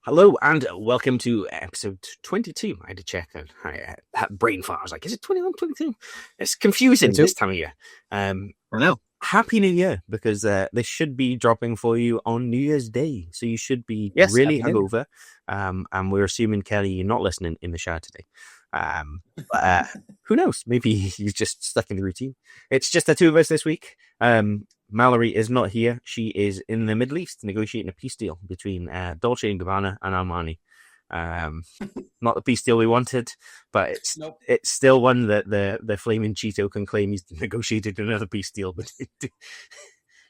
Hello and welcome to episode 22. I had to check that brain fart. I was like, is it 21, 22? It's confusing 22? this time of year. No. Happy New Year, because this should be dropping for you on New Year's Day. So you should be Yes, really Happy New Year. hungover. And we're assuming, Kelly, you're not listening in the shower today. But who knows? Maybe you're just stuck in the routine. It's just the two of us this week. Mallory is not here. She is in the Middle East negotiating a peace deal between Dolce & Gabbana and Armani. Not the peace deal we wanted, but it's still one that the flaming Cheeto can claim he's negotiated another peace deal between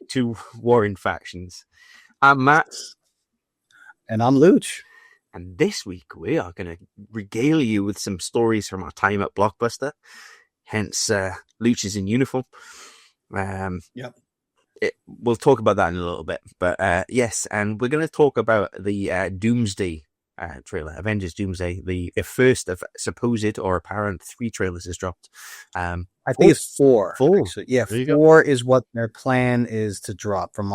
two warring factions. I'm Matt. And I'm Luch. And this week we are going to regale you with some stories from our time at Blockbuster. Hence, Luch is in uniform. Yep. We'll talk about that in a little bit. But yes, and we're going to talk about the Doomsday trailer, Avengers Doomsday, the first of supposed or apparent 3 trailers is dropped. I think it's 4. Actually. Yeah, 4 is what their plan is to drop from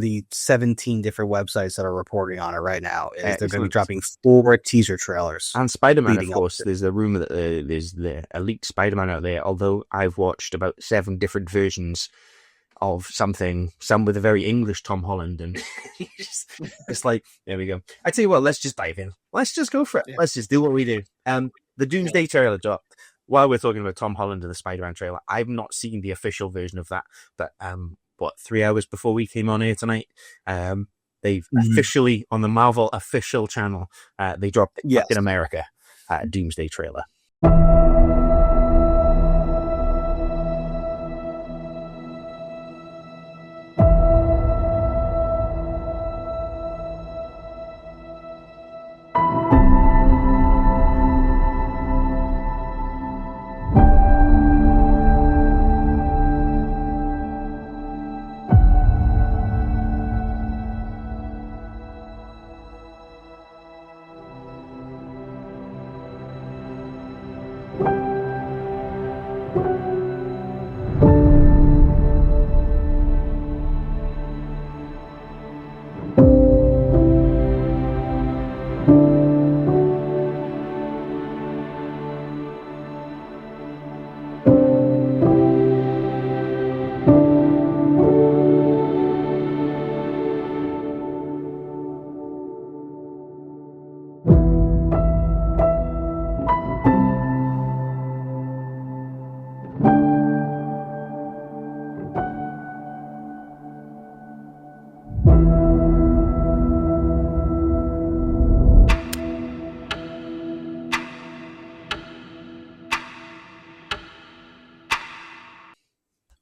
the 17 different websites that are reporting on it right now. They're going to be dropping 4 teaser trailers. And Spider-Man, of course. There's a rumor that there's the elite Spider-Man out there, although I've watched about 7 different versions of something, some with a very English Tom Holland, and it's like, there we go. I tell you what, let's just dive in. Let's just go for it. Yeah. Let's just do what we do. The Doomsday trailer dropped. While we're talking about Tom Holland and the Spider-Man trailer, I've not seen the official version of that, but 3 hours before we came on here tonight, they've officially, on the Marvel official channel, they dropped Captain America Doomsday trailer.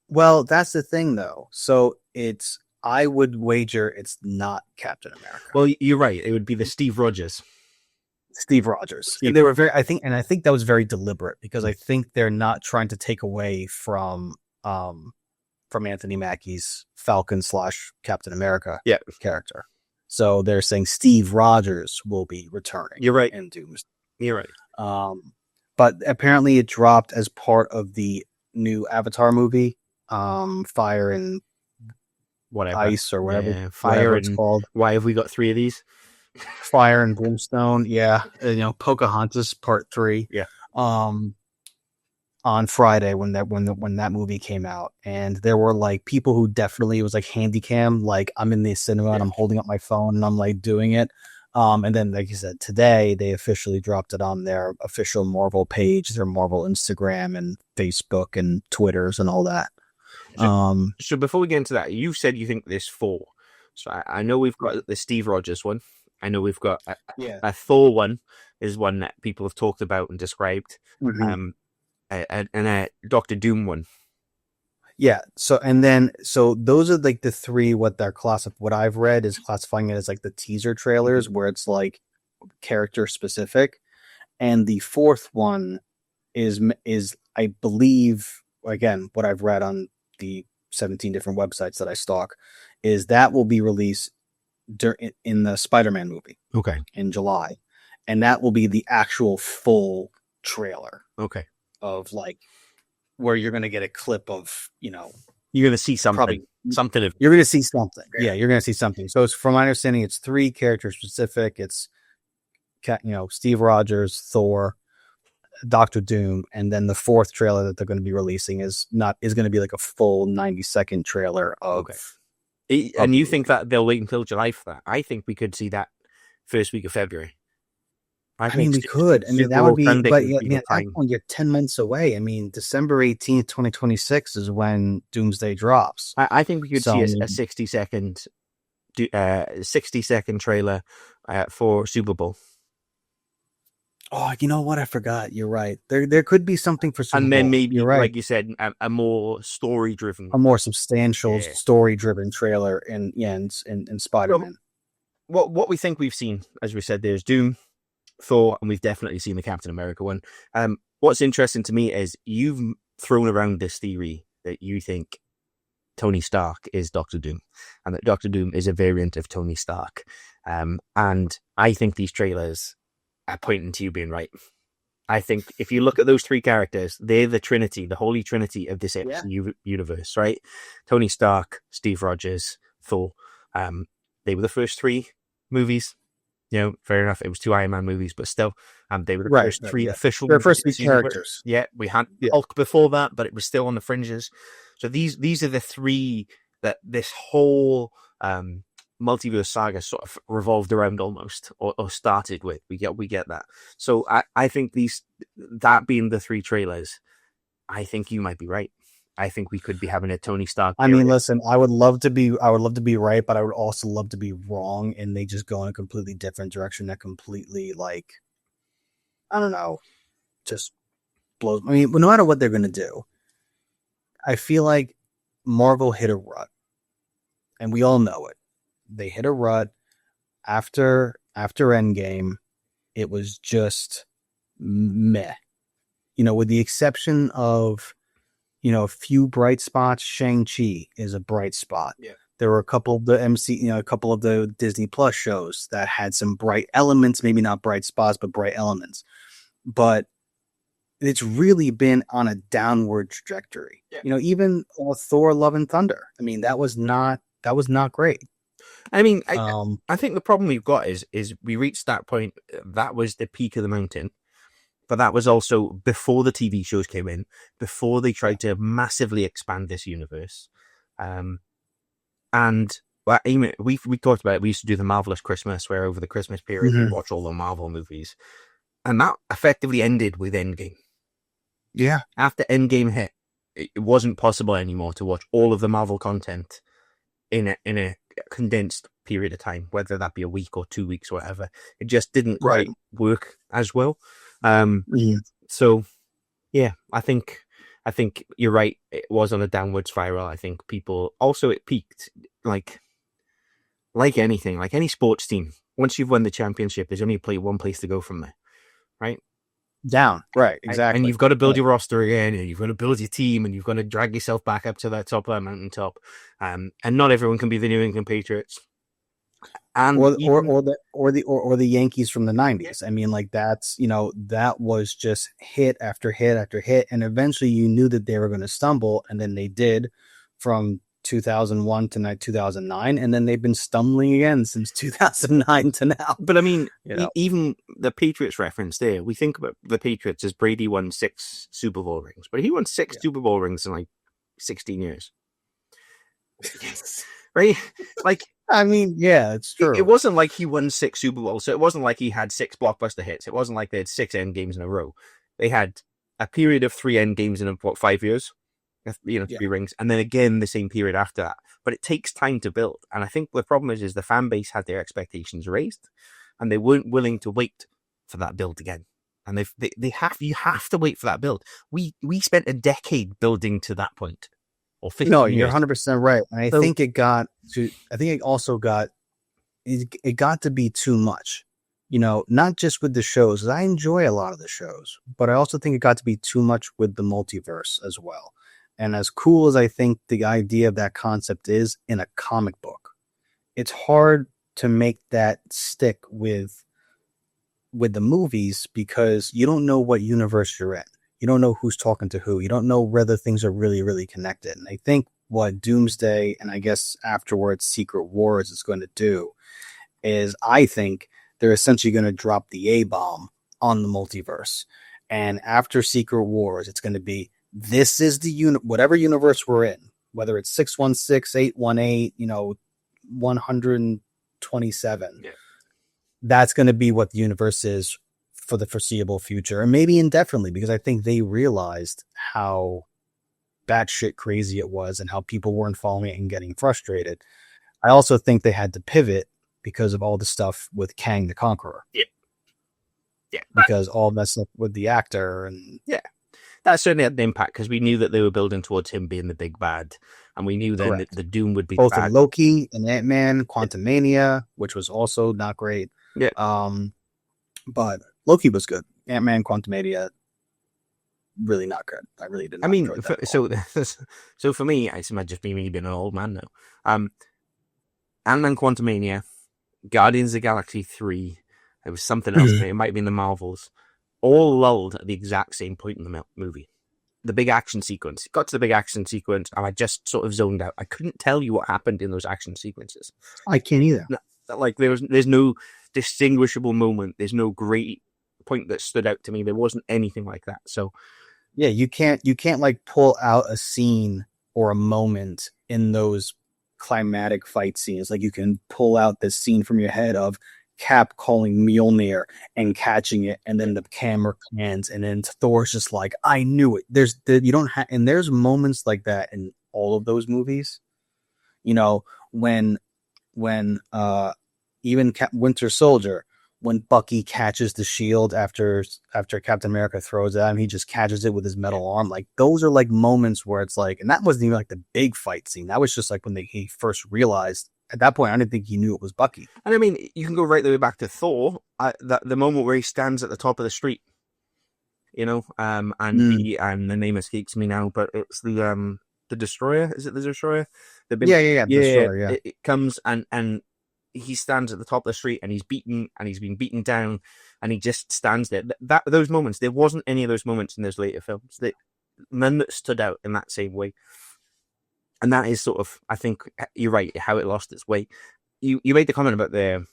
Well, that's the thing, though. So I would wager it's not Captain America. Well, you're right. It would be the Steve Rogers. And they were I think that was very deliberate, because I think they're not trying to take away from Anthony Mackie's Falcon / Captain America character. So they're saying Steve Rogers will be returning. You're right. In Doomsday. You're right. But apparently it dropped as part of the new Avatar movie, Fire and whatever, Ice or whatever, whatever it's called. Why have we got 3 of these? Fire and Brimstone, Pocahontas Part 3. Yeah. On Friday when that movie came out, and there were like people who definitely, it was like handy cam, like I'm in the cinema and I'm holding up my phone and I'm like doing it. And then, like you said, today they officially dropped it on their official Marvel page, their Marvel Instagram and Facebook and Twitters and all that. So before we get into that, you said you think there's 4. So I know we've got the Steve Rogers one. I know we've got a Thor one is one that people have talked about and described. Mm-hmm. And a Doctor Doom one. Yeah. So those are like the 3. What I've read is classifying it as like the teaser trailers, where it's like character specific, and the 4th one is I believe, again, what I've read on the 17 different websites that I stalk, is that will be released in the Spider-Man movie. Okay. In July, and that will be the actual full trailer. Okay. Of like where you're going to get a clip of, You're going to see something. Probably Something of you're going to see something. Yeah. Yeah, you're going to see something. So it's, from my understanding, it's 3 character specific. It's Steve Rogers, Thor, Doctor Doom, and then the 4th trailer that they're going to be releasing is going to be like a full 90-second trailer of. Okay. And you think that they'll wait until July for that? I think we could see that first week of February. I mean, we could. I mean, that would be, but yeah, at that point, you're 10 months away. I mean, December 18th, 2026 is when Doomsday drops. I think we could see a 60-second trailer for Super Bowl. Oh, you know what? I forgot. You're right. There could be something for Super Bowl. And then maybe, you're right, like you said, a more story-driven, a more substantial story-driven trailer in Spider-Man. So, what we think we've seen, as we said, there's Doom, Thor, and we've definitely seen the Captain America one. What's interesting to me is you've thrown around this theory that you think Tony Stark is Doctor Doom, and that Doctor Doom is a variant of Tony Stark. And I think these trailers are pointing to you being right. I think if you look at those 3 characters, they're the Trinity, the holy Trinity of this universe, right? Tony Stark, Steve Rogers, Thor. They were the first 3 movies. Fair enough. It was 2 Iron Man movies, but still, they were the first 3 official. They're first 3 characters. Yeah, we had Hulk before that, but it was still on the fringes. So these are the 3 that this whole multiverse saga sort of revolved around almost, or started with. We get that. So I think that being the 3 trailers, I think you might be right. I think we could be having a Tony Stark. I mean, listen, I would love to be right, but I would also love to be wrong, and they just go in a completely different direction that completely, like, I don't know, just blows. I mean, no matter what they're going to do, I feel like Marvel hit a rut, and we all know it. They hit a rut after Endgame. It was just meh, with the exception of, a few bright spots. Shang-Chi is a bright spot. Yeah. There were a couple of a couple of the Disney Plus shows that had some bright elements, maybe not bright spots, but bright elements. But it's really been on a downward trajectory. Yeah. Even Thor: Love and Thunder. I mean, that was not great. I mean, I think the problem we've got is we reached that point. That was the peak of the mountain. But that was also before the TV shows came in, before they tried to massively expand this universe. And we talked about it. We used to do the Marvelous Christmas, where over the Christmas period we watch all the Marvel movies. And that effectively ended with Endgame. Yeah. After Endgame hit, it wasn't possible anymore to watch all of the Marvel content in a condensed period of time, whether that be a week or 2 weeks or whatever. It just didn't quite work as well. So yeah, I think you're right. It was on a downward spiral. I think people also, it peaked like anything, like any sports team. Once you've won the championship, there's only one place to go from there, right? Down. Right. Exactly. And you've got to build your roster again, and you've got to build your team, and you've got to drag yourself back up to that top of that mountaintop. And not everyone can be the New England Patriots. And or the Yankees from the 90s. I mean, like, that's, that was just hit after hit after hit, and eventually you knew that they were going to stumble, and then they did from 2001 to 2009, and then they've been stumbling again since 2009 to now. But I mean, even the Patriots reference there, we think about the Patriots as Brady won 6 Super Bowl rings, but he won 6 Super Bowl rings in like 16 years. Right? Like, I mean, yeah, it's true. It wasn't like he won 6 Super Bowls, so it wasn't like he had 6 blockbuster hits. It wasn't like they had 6 end games in a row. They had a period of 3 end games in 5 years, 3 rings, and then again the same period after that. But it takes time to build, and I think the problem is the fan base had their expectations raised, and they weren't willing to wait for that build again. And you have to wait for that build. We spent a decade building to that point. No, you're 100% right. And I think it got to be too much, not just with the shows, 'cause I enjoy a lot of the shows, but I also think it got to be too much with the multiverse as well. And as cool as I think the idea of that concept is in a comic book, it's hard to make that stick with the movies, because you don't know what universe you're in. You don't know who's talking to who. You don't know whether things are really, really connected. And I think what Doomsday and I guess afterwards Secret Wars is going to do is I think they're essentially going to drop the A-bomb on the multiverse. And after Secret Wars, it's going to be, this is the whatever universe we're in, whether it's 616, 818, 127. Yeah. That's going to be what the universe is for the foreseeable future, and maybe indefinitely, because I think they realized how batshit crazy it was and how people weren't following it and getting frustrated. I also think they had to pivot because of all the stuff with Kang the Conqueror. Yeah. Yeah. Because all messed up with the actor. And yeah. That certainly had an impact because we knew that they were building towards him being the big bad. And we knew then that the Doom would be both bad. in Loki and Ant-Man, Quantumania, which was also not great. Yeah. But Loki was good. Ant-Man, Quantumania, really not good. I really did not enjoy that. So for me, it might just be me being an old man now. Ant-Man, Quantumania, Guardians of the Galaxy 3, there was something else, it might have been the Marvels, all lulled at the exact same point in the movie. The big action sequence. It got to the big action sequence, and I just sort of zoned out. I couldn't tell you what happened in those action sequences. I can't either. Like, there's no distinguishable moment. There's no great point that stood out to me. There wasn't anything like that. So, yeah, you can't like pull out a scene or a moment in those climatic fight scenes. Like, you can pull out this scene from your head of Cap calling Mjolnir and catching it, and then the camera pans, and then Thor's just like, I knew it. And there's moments like that in all of those movies. When even Winter Soldier, when Bucky catches the shield after Captain America throws it at him, he just catches it with his metal arm. Like, those are like moments where it's like, and that wasn't even like the big fight scene. That was just like when he first realized. At that point, I didn't think he knew it was Bucky. And I mean, you can go right the way back to Thor, the moment where he stands at the top of the street, and the name escapes me now, but it's the Destroyer. Is it the Destroyer? The Destroyer, yeah. It comes and he stands at the top of the street, and he's beaten, and he's been beaten down, and he just stands there. Those moments, there wasn't any of those moments in those later films. None that stood out in that same way. And that is sort of, I think you're right, how it lost its way. You made the comment about the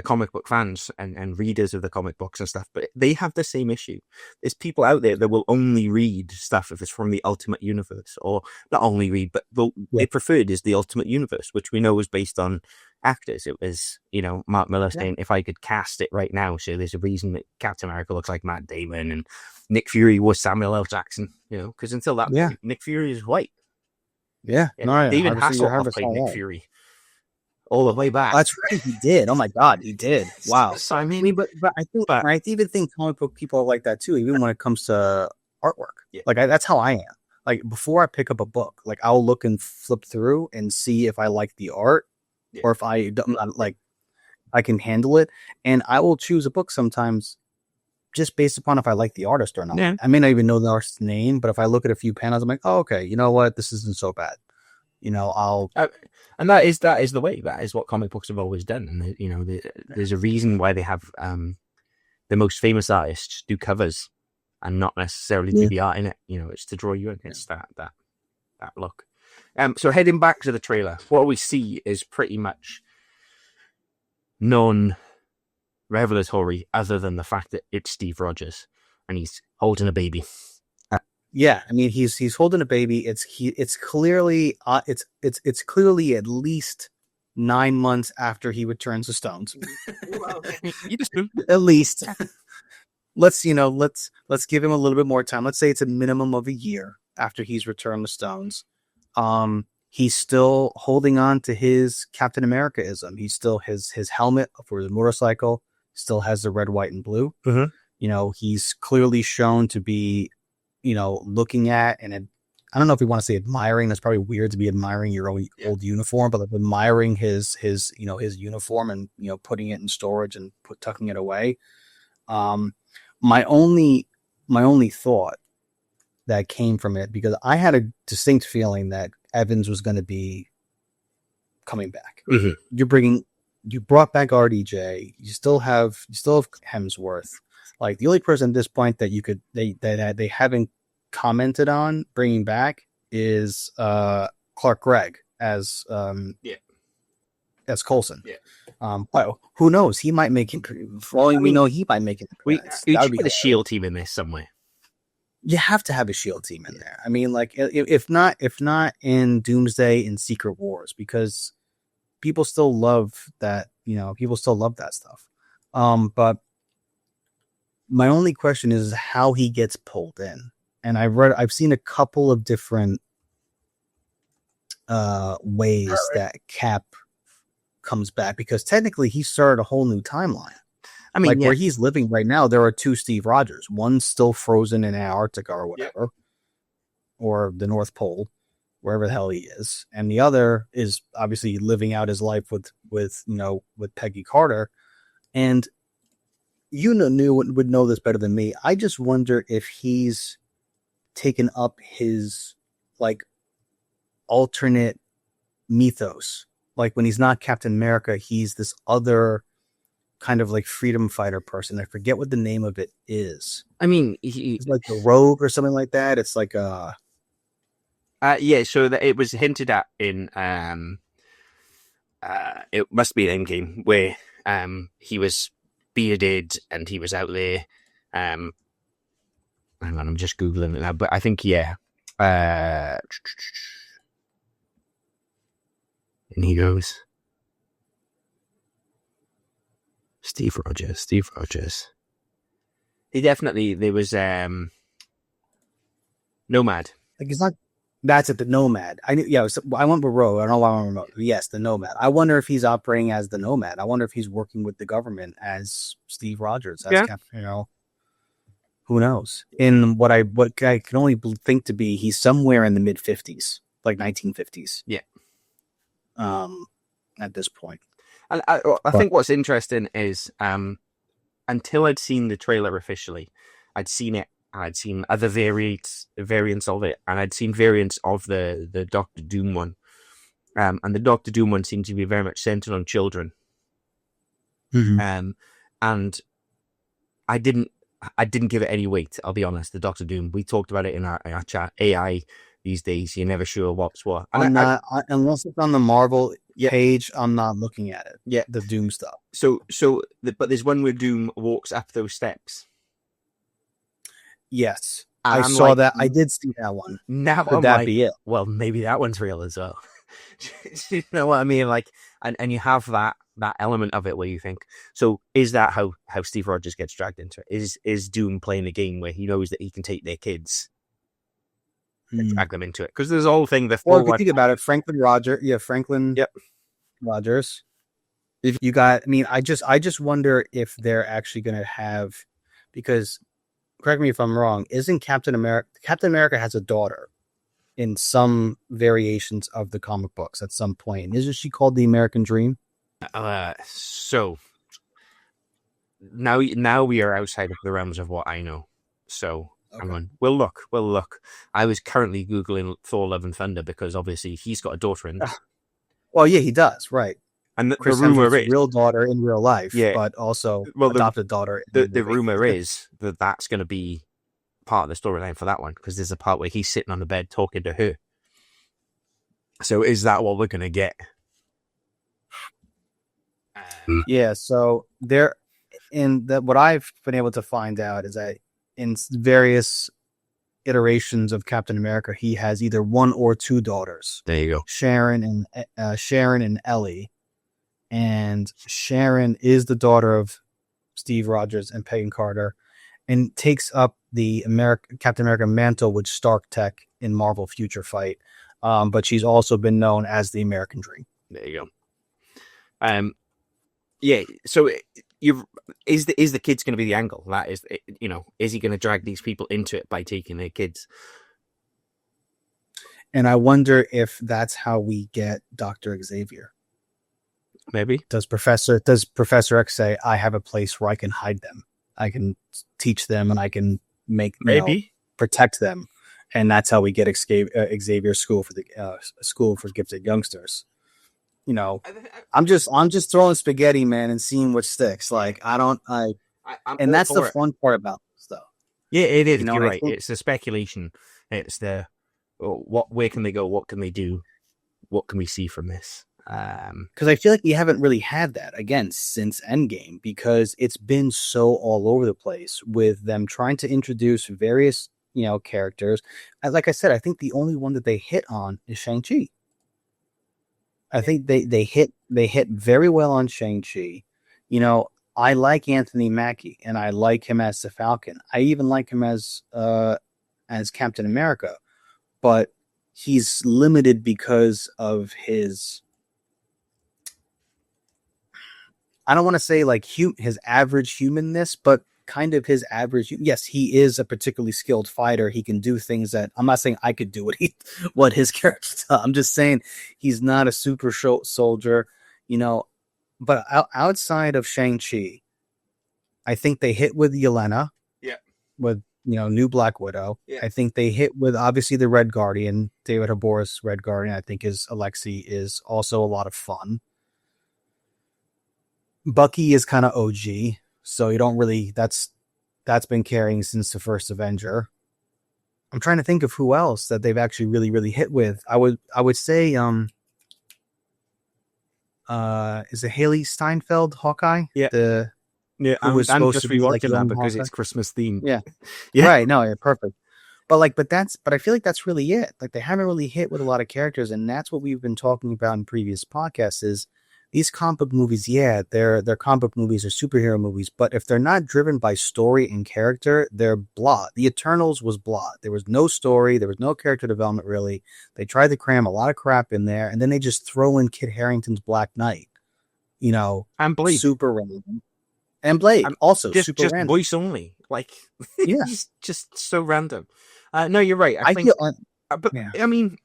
comic book fans and readers of the comic books and stuff, but they have the same issue. There's people out there that will only read stuff if it's from the Ultimate Universe, or not only read, but they preferred is the Ultimate Universe, which we know was based on actors. It was, Mark Miller saying, if I could cast it right now, so there's a reason that Captain America looks like Matt Damon and Nick Fury was Samuel L. Jackson, because until that point, Nick Fury is white. Yeah. David Hasselhoff played Nick Fury all the way back. That's right, he did. Oh my God, he did. Wow. So I mean, but I even think comic book people are like that too, even when it comes to artwork. Yeah. Like, that's how I am. Like, before I pick up a book, like, I'll look and flip through and see if I like the art, or if I can handle it, and I will choose a book sometimes just based upon if I like the artist or not. Yeah. I may not even know the artist's name, but if I look at a few panels, I'm like, oh, okay, you know what? This isn't so bad. I'll... and that is the way. That is what comic books have always done. And, there's a reason why they have the most famous artists do covers and not necessarily do the art in it. It's to draw you in. It's that look. So heading back to the trailer, what we see is pretty much non-revelatory, other than the fact that it's Steve Rogers and he's holding a baby. Yeah, I mean, he's holding a baby. It's clearly it's clearly at least 9 months after he returns the stones. At least. Let's give him a little bit more time. Let's say it's a minimum of a year after he's returned the stones. He's still holding on to his Captain America-ism. He's still his helmet for his motorcycle still has the red, white, and blue. Mm-hmm. He's clearly shown to be, looking at, and I don't know if we want to say admiring. That's probably weird to be admiring your old uniform, but admiring his uniform and putting it in storage and tucking it away. My only thought that came from it, because I had a distinct feeling that Evans was going to be coming back. Mm-hmm. You brought back RDJ. You still have Hemsworth. Like, the only person at this point that they haven't commented on bringing back is Clark Gregg as Coulson. Yeah. But who knows? He might make it. For all we know, he might make it. We That should would be put a SHIELD team in this somewhere. You have to have a SHIELD team in there. I mean, like if not in Doomsday, in Secret Wars, because people still love that. People still love that stuff. But my only question is how he gets pulled in. And I've seen a couple of different ways that Cap comes back, because technically he started a whole new timeline. I mean, where he's living right now, there are two Steve Rogers. One's still frozen in Antarctica or whatever, or the North Pole, wherever the hell he is, and the other is obviously living out his life with Peggy Carter. And would know this better than me. I just wonder if he's taken up his like alternate mythos. Like when he's not Captain America, he's this other kind of like freedom fighter person. I forget what the name of it is. I mean, he's like the Rogue or something like that. It's like so that it was hinted at in it must be an Endgame where he was bearded and he was out there. Hang on, I'm just googling it now, but I think and he goes Steve Rogers. There was Nomad. Like it's not. That's it, the Nomad. I knew. Yeah, I went with Rogue. I don't know why I remember. Yes, the Nomad. I wonder if he's operating as the Nomad. I wonder if he's working with the government as Steve Rogers. As who knows? In what I can only think to be, he's somewhere in the mid 50s, like 1950s. Yeah. At this point, and I think what's interesting is until I'd seen the trailer officially, I'd seen it. I'd seen other variants of it, and I'd seen variants of the Doctor Doom one. And the Doctor Doom one seemed to be very much centered on children. Mm-hmm. And I didn't give it any weight, I'll be honest. The Doctor Doom, we talked about it in our chat. AI these days, you're never sure what's what. And unless it's on the Marvel page, I'm not looking at it. Yeah, the Doom stuff. But there's one where Doom walks up those steps. Yes, I saw that. I did see that one. Now could that be it? Well, maybe that one's real as well. You know what I mean? Like, and you have that element of it where you think, so is that how Steve Rogers gets dragged into it? Is Doom playing a game where he knows that he can take their kids and drag them into it? Because there's a whole thing. Or if you think about it, Franklin Rogers. If you got, I mean, I just wonder if they're actually going to have, because correct me if I'm wrong, isn't Captain America has a daughter in some variations of the comic books at some point. Isn't she called the American Dream? So now we are outside of the realms of what I know. So okay. Hang on. We'll look. I was currently Googling Thor Love and Thunder because obviously he's got a daughter in it. Well, yeah, he does, right. And the rumor is real daughter in real life, but also adopted daughter. The rumor is that that's going to be part of the storyline for that one, because there's a part where he's sitting on the bed talking to her. So is that what we're going to get? Yeah. So there, what I've been able to find out is that in various iterations of Captain America, he has either one or two daughters. There you go, Sharon and Ellie. And Sharon is the daughter of Steve Rogers and Peggy Carter, and takes up the Captain America mantle with Stark Tech in Marvel Future Fight. But she's also been known as the American Dream. There you go. Yeah. So is the kids going to be the angle? That is, is he going to drag these people into it by taking their kids? And I wonder if that's how we get Dr. Xavier. Maybe. Does Professor X say, I have a place where I can hide them, I can teach them, and I can protect them, and that's how we get Xavier's school for the school for gifted youngsters. I'm just throwing spaghetti, man, and seeing what sticks. Like and that's the fun part about this, though. Yeah, it is. You're right. It's the speculation. It's the where can they go? What can they do? what can we see from this? Because I feel like we haven't really had that again since Endgame, because it's been so all over the place with them trying to introduce various, characters. And like I said, I think the only one that they hit on is Shang-Chi. I think they hit very well on Shang-Chi. I like Anthony Mackie, and I like him as the Falcon. I even like him as Captain America, but he's limited because of his. I don't want to say like his average humanness, but kind of his average. Yes, he is a particularly skilled fighter. He can do things that I'm not saying I could do what his character does. I'm just saying he's not a super soldier, But outside of Shang-Chi, I think they hit with Yelena. Yeah. With new Black Widow. Yeah. I think they hit with obviously the Red Guardian, David Harbour's Red Guardian. I think his Alexei is also a lot of fun. Bucky is kind of OG, so you don't really that's been carrying since the first Avenger. I'm trying to think of who else that they've actually really, really hit with. I would say is it Haley Steinfeld Hawkeye? Yeah. Who was supposed just to be like rewatching that because Hawkeye? it's Christmas themed. Yeah. Yeah. Right, no, yeah, perfect. But I feel like that's really it. Like they haven't really hit with a lot of characters, and that's what we've been talking about in previous podcasts is these comic book movies, yeah, they're comic book movies or superhero movies, but if they're not driven by story and character, they're blah. The Eternals was blah. There was no story, there was no character development really. They tried to cram a lot of crap in there, and then they just throw in Kit Harington's Black Knight. And Blade. Super random. And Blade also just random. Voice only. Like yeah. just so random. No, you're right. I mean,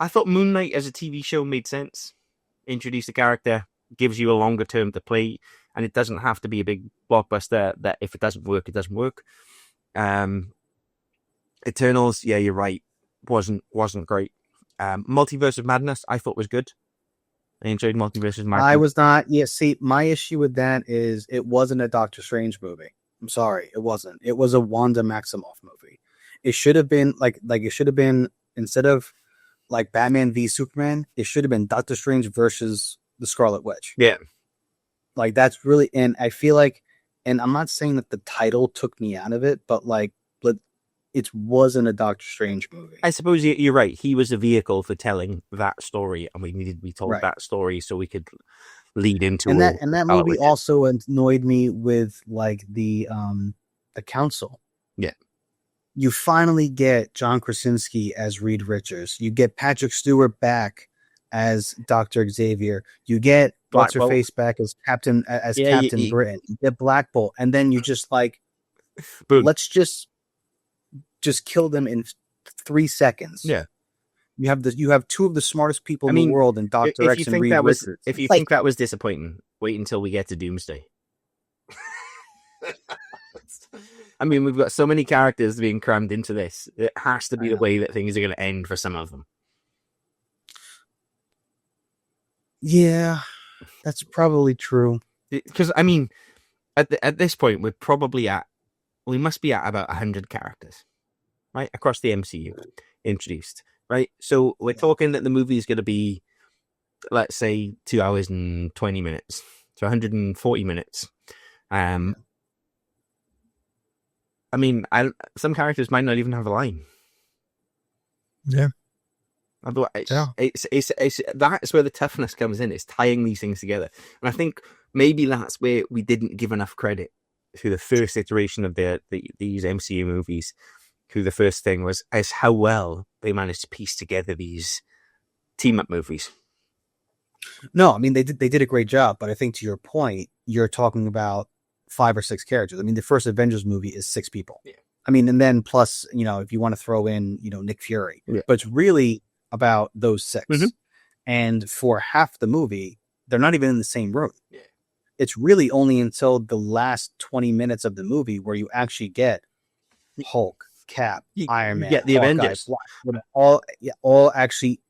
I thought Moon Knight as a TV show made sense. Introduce a character, gives you a longer term to play, and it doesn't have to be a big blockbuster that if it doesn't work, it doesn't work. Eternals, yeah, you're right, wasn't great. Multiverse of Madness, I thought was good. I enjoyed Multiverse of Madness. I was not. Yeah, see, my issue with that is it wasn't a Doctor Strange movie. I'm sorry, it wasn't. It was a Wanda Maximoff movie. It should have been like it should have been instead of like Batman v Superman, it should have been Doctor Strange versus the Scarlet Witch. Yeah. Like that's really, and I feel like, and I'm not saying that the title took me out of it, but it wasn't a Doctor Strange movie. I suppose you're right. He was a vehicle for telling that story, and we needed to be told that story so we could lead into and that movie also annoyed me with like the council. Yeah. You finally get John Krasinski as Reed Richards. You get Patrick Stewart back as Dr. Xavier. You get What's-Her-Face back as Captain Britain. You get Black Bolt. And then you just like, boom. Let's just kill them in 3 seconds. Yeah. You have two of the smartest people in the world in Dr. X and Reed Richards. If you think that was disappointing, wait until we get to Doomsday. I mean, we've got so many characters being crammed into this. It has to be the way that things are going to end for some of them. Yeah, that's probably true. Because, I mean, at this point, we must be at about 100 characters, right? Across the MCU introduced, right? So we're talking that the movie is going to be, let's say, 2 hours and 20 minutes. So 140 minutes. I mean, some characters might not even have a line. Yeah. It's that's where the toughness comes in. It's tying these things together. And I think maybe that's where we didn't give enough credit to the first iteration of these MCU movies, who the first thing was, is how well they managed to piece together these team-up movies. No, I mean, they did a great job, but I think to your point, you're talking about 5 or 6 characters. I mean, the first Avengers movie is 6 people. Yeah. I mean, and then plus, if you want to throw in, Nick Fury, but it's really about those 6. Mm-hmm. And for half the movie, they're not even in the same room. Yeah. It's really only until the last 20 minutes of the movie where you actually get Hulk, Cap, Iron Man, get the Hawkeye, Avengers, all actually.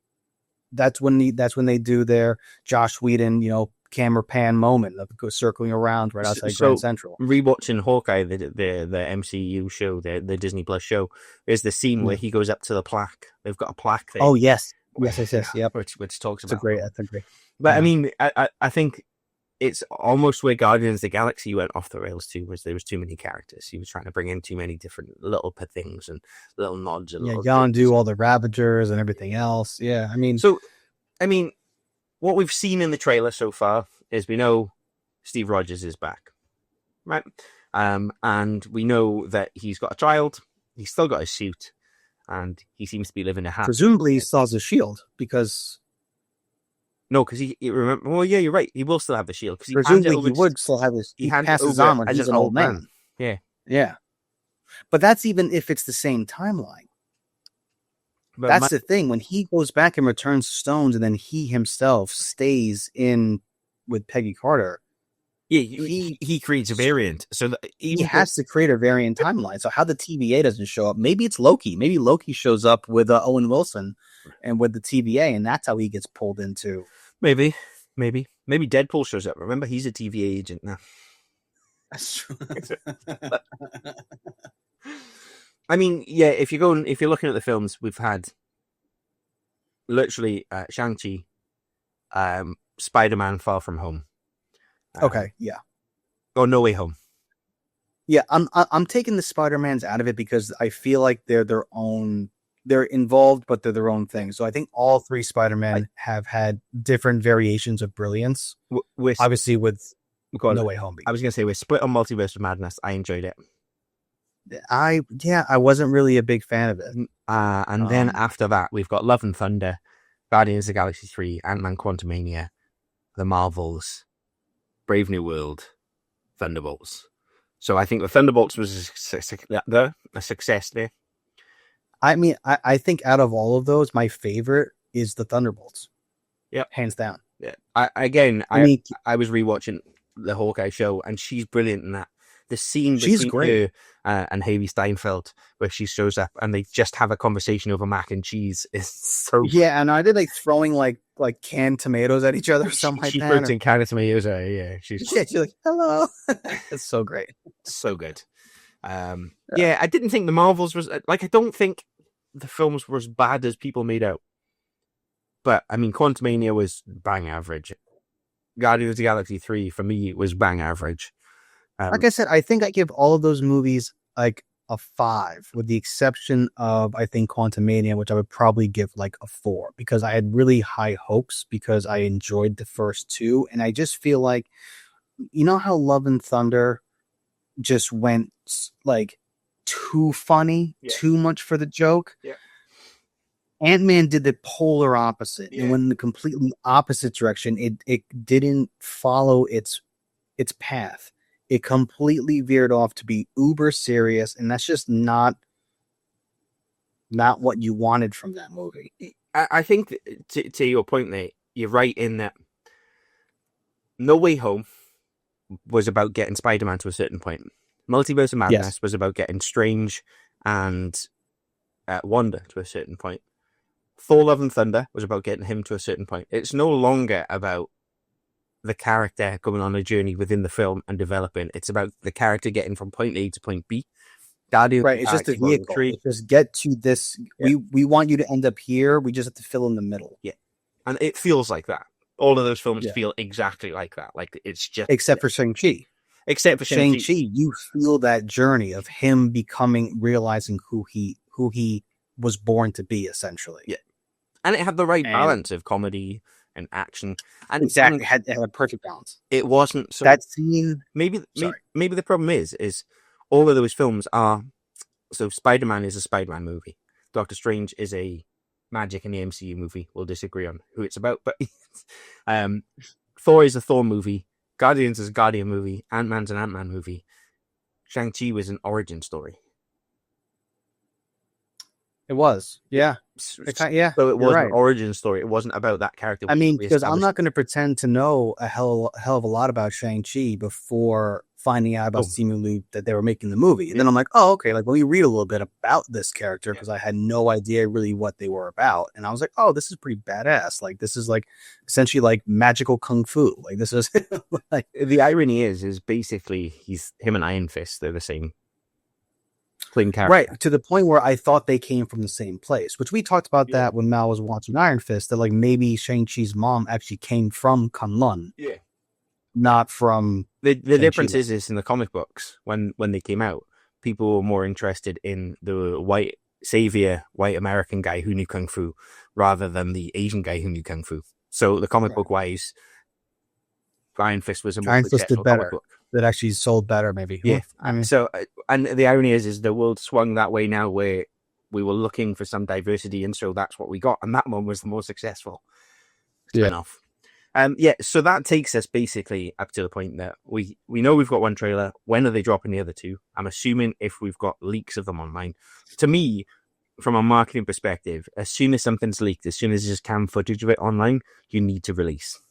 That's when they do their Joss Whedon, camera pan moment of circling around right outside Grand Central. Rewatching Hawkeye, the MCU show, the Disney Plus show, is the scene where he goes up to the plaque. They've got a plaque there. Oh yes, Yes. Yep. which talks That's a about great. them. That's a great. But Yeah. I mean, I think it's almost where Guardians of the Galaxy went off the rails too, was there was too many characters. He was trying to bring in too many different little things and little nods and Yeah, little Yondu, all the Ravagers and everything else. Yeah, I mean, So, I mean, what we've seen in the trailer so far is we know Steve Rogers is back, right? And we know that he's got a child. He's still got his suit, and he seems to be living a happy. presumably he still has a shield because No, because he remember. Well, yeah, you're right. He will still have the shield because presumably he would still have his. He passes on when he's an old man. Yeah. But that's even if it's the same timeline. But that's the thing. When he goes back and returns stones, and then he himself stays in with Peggy Carter. Yeah, he creates a variant, so that he has to create a variant timeline. So how the TVA doesn't show up? Maybe it's Loki. Maybe Loki shows up with Owen Wilson and with the TVA, and that's how he gets pulled into. Maybe Deadpool shows up. Remember, he's a TVA agent now. That's true. I mean, yeah. If you're looking at the films, we've had literally Shang-Chi, Spider-Man: Far From Home. Okay, yeah. Or No Way Home. Yeah, I'm taking the Spider-Mans out of it because I feel like they're their own. They're involved, but they're their own thing. So I think all three Spider-Men have had different variations of brilliance. Obviously, with No Way Home. I was going to say we're split on Multiverse of Madness. I enjoyed it. I wasn't really a big fan of it. And then after that, we've got Love and Thunder, Guardians of the Galaxy 3, Ant-Man Quantumania, The Marvels, Brave New World, Thunderbolts. So I think the Thunderbolts was a success there. I mean, I think out of all of those, my favorite is the Thunderbolts. Yeah, hands down. Yeah, I was rewatching the Hawkeye show, and she's brilliant in that. The scene between her and Haley Steinfeld, where she shows up and they just have a conversation over mac and cheese, is so. Yeah, and I did like throwing like canned tomatoes at each other or something like that. She puts in canned tomatoes. She's like, hello. It's so great, so good. Yeah, I didn't think the Marvels was like. I don't think the films were as bad as people made out. But I mean, Quantumania was bang average. Guardians of the Galaxy 3 for me was bang average. Like I said, I think I give all of those movies like a 5, with the exception of I think Quantumania, which I would probably give like a 4 because I had really high hopes because I enjoyed the first two, and I just feel like, you know how Love and Thunder just went like too funny, too much for the joke. Yeah. Ant-Man did the polar opposite and went in the completely opposite direction. It didn't follow its path. It completely veered off to be uber serious, and that's just not what you wanted from that movie. I think to your point there, you're right in that No Way Home was about getting Spider-Man to a certain point. Multiverse of Madness was about getting Strange and Wanda to a certain point. Thor: Love and Thunder was about getting him to a certain point. It's no longer about the character going on a journey within the film and developing. It's about the character getting from point A to point B. Right, it's just a vehicle. Just get to this. Yeah. We want you to end up here. We just have to fill in the middle. Yeah, and it feels like that. All of those films feel exactly like that. Like it's just except for Shang-Chi. Except for Shang-Chi, you feel that journey of him realizing who he was born to be, essentially. Yeah, and it had the right balance of comedy and action. And exactly, it had a perfect balance. It wasn't so that scene. Maybe the problem is all of those films are. So Spider-Man is a Spider-Man movie. Doctor Strange is a magic in the MCU movie. We'll disagree on who it's about, but Thor is a Thor movie. Guardians is a Guardian movie. Ant-Man's an Ant-Man movie. Shang-Chi was an origin story. It was, yeah. So it was an origin story. It wasn't about that character. I mean, because I'm not going to pretend to know a hell of a lot about Shang-Chi before finding out about Simu Liu that they were making the movie. And then I'm like, oh, okay. Like, let me read a little bit about this character because I had no idea really what they were about. And I was like, oh, this is pretty badass. Like, this is like essentially like magical kung fu. Like, this is like the irony is basically him and Iron Fist. They're the same. Plain character. Right, to the point where I thought they came from the same place, which we talked about that when Mal was watching Iron Fist, that like maybe Shang-Chi's mom actually came from Kunlun. Yeah. Not from the difference is in the comic books when they came out, people were more interested in the white savior, white American guy who knew kung fu rather than the Asian guy who knew kung fu. So the comic book wise, Iron Fist was a more successful comic book. That actually sold better, maybe. Yeah. I mean, so, and the irony is the world swung that way now, where we were looking for some diversity, and so that's what we got, and that one was the more successful spin-off. So that takes us basically up to the point that we know we've got one trailer. When are they dropping the other two? I'm assuming if we've got leaks of them online. To me, from a marketing perspective, as soon as something's leaked, as soon as there's cam footage of it online, you need to release.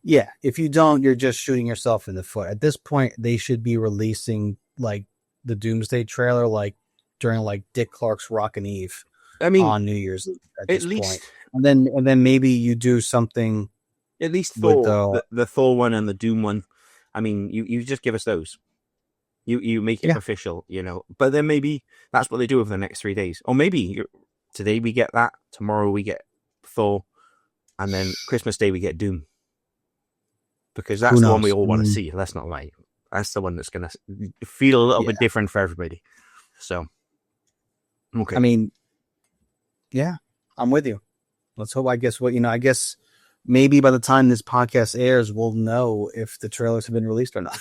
Yeah, if you don't, you're just shooting yourself in the foot. At this point, they should be releasing like the Doomsday trailer, like during like Dick Clark's Rockin' Eve. On New Year's Eve at this point, and then maybe you do something. At least Thor, the Thor one and the Doom one. I mean, you just give us those. You make it official, But then maybe that's what they do over the next 3 days. Or maybe today we get that, tomorrow we get Thor, and then Christmas Day we get Doom. Because that's the one we all want to see. That's not right. That's the one that's going to feel a little bit different for everybody. So, okay. I mean, yeah, I'm with you. Let's hope. I guess maybe by the time this podcast airs, we'll know if the trailers have been released or not.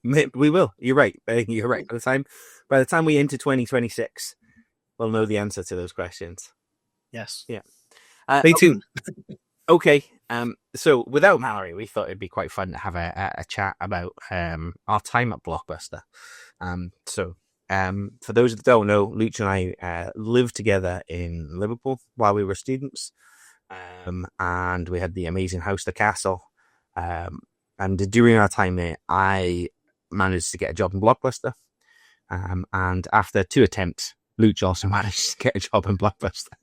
We will. You're right. You're right. By the time we enter 2026, we'll know the answer to those questions. Yes. Yeah. Stay tuned. Okay. So without Mallory, we thought it'd be quite fun to have a chat about our time at Blockbuster. For those that don't know, Luch and I lived together in Liverpool while we were students. And we had the amazing house, the castle. And during our time there, I managed to get a job in Blockbuster. And after 2 attempts, Luch also managed to get a job in Blockbuster.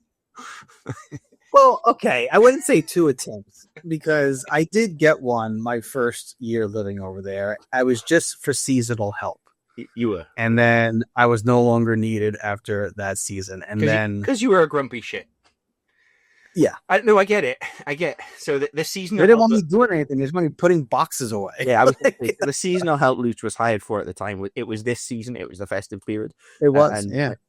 Well, okay, I wouldn't say 2 attempts, because I did get one my first year living over there. I was just for seasonal help. You were. And then I was no longer needed after that season. And then... Because you were a grumpy shit. Yeah. I get it. So the seasonal... They didn't want me doing anything. They just wanted me putting boxes away. Yeah, I was the seasonal help Luch was hired for at the time. It was this season. It was the festive period. It was,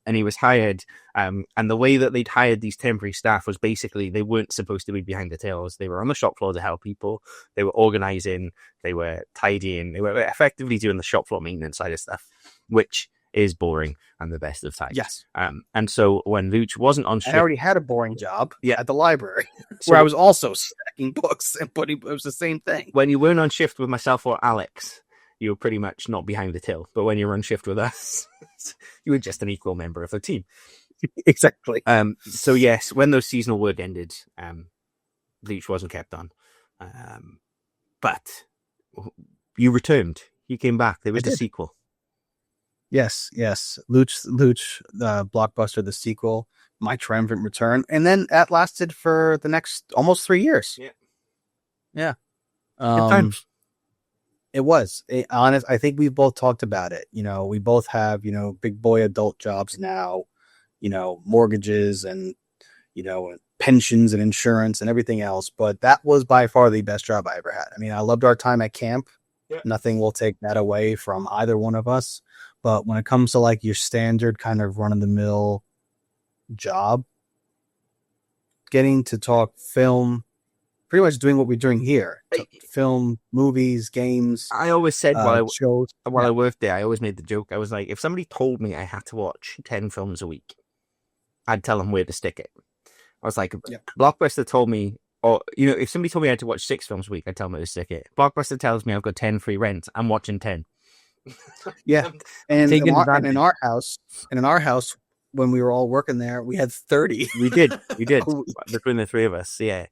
And he was hired. And the way that they'd hired these temporary staff was basically they weren't supposed to be behind the tills. They were on the shop floor to help people. They were organizing. They were tidying. They were effectively doing the shop floor maintenance side of stuff, which is boring and the best of times. Yes. And so when Luch wasn't on shift... I already had a boring job at the library where I was also stacking books and putting... It was the same thing. When you weren't on shift with myself or Alex, you were pretty much not behind the till. But when you were on shift with us, you were just an equal member of the team. Exactly. So yes, when those seasonal work ended, Luch wasn't kept on. But you returned. You came back. There was a sequel. Yes. Luch, Blockbuster, the sequel, my triumphant return. And then that lasted for the next almost 3 years. Yeah. Good times. It was. Honest, I think we both talked about it. We both have, big boy adult jobs now, mortgages and, pensions and insurance and everything else. But that was by far the best job I ever had. I mean, I loved our time at camp. Yeah. Nothing will take that away from either one of us. But when it comes to like your standard kind of run-of-the-mill job, getting to talk film, pretty much doing what we're doing here, film, movies, games. I always said shows. While I worked there, I always made the joke. I was like, if somebody told me I had to watch 10 films a week, I'd tell them where to stick it. I was like, Blockbuster told me, or if somebody told me I had to watch 6 films a week, I'd tell them where to stick it. Blockbuster tells me I've got 10 free rent. I'm watching 10. Yeah, and in our house, when we were all working there, we had 30. We did between the 3 of us. Yeah,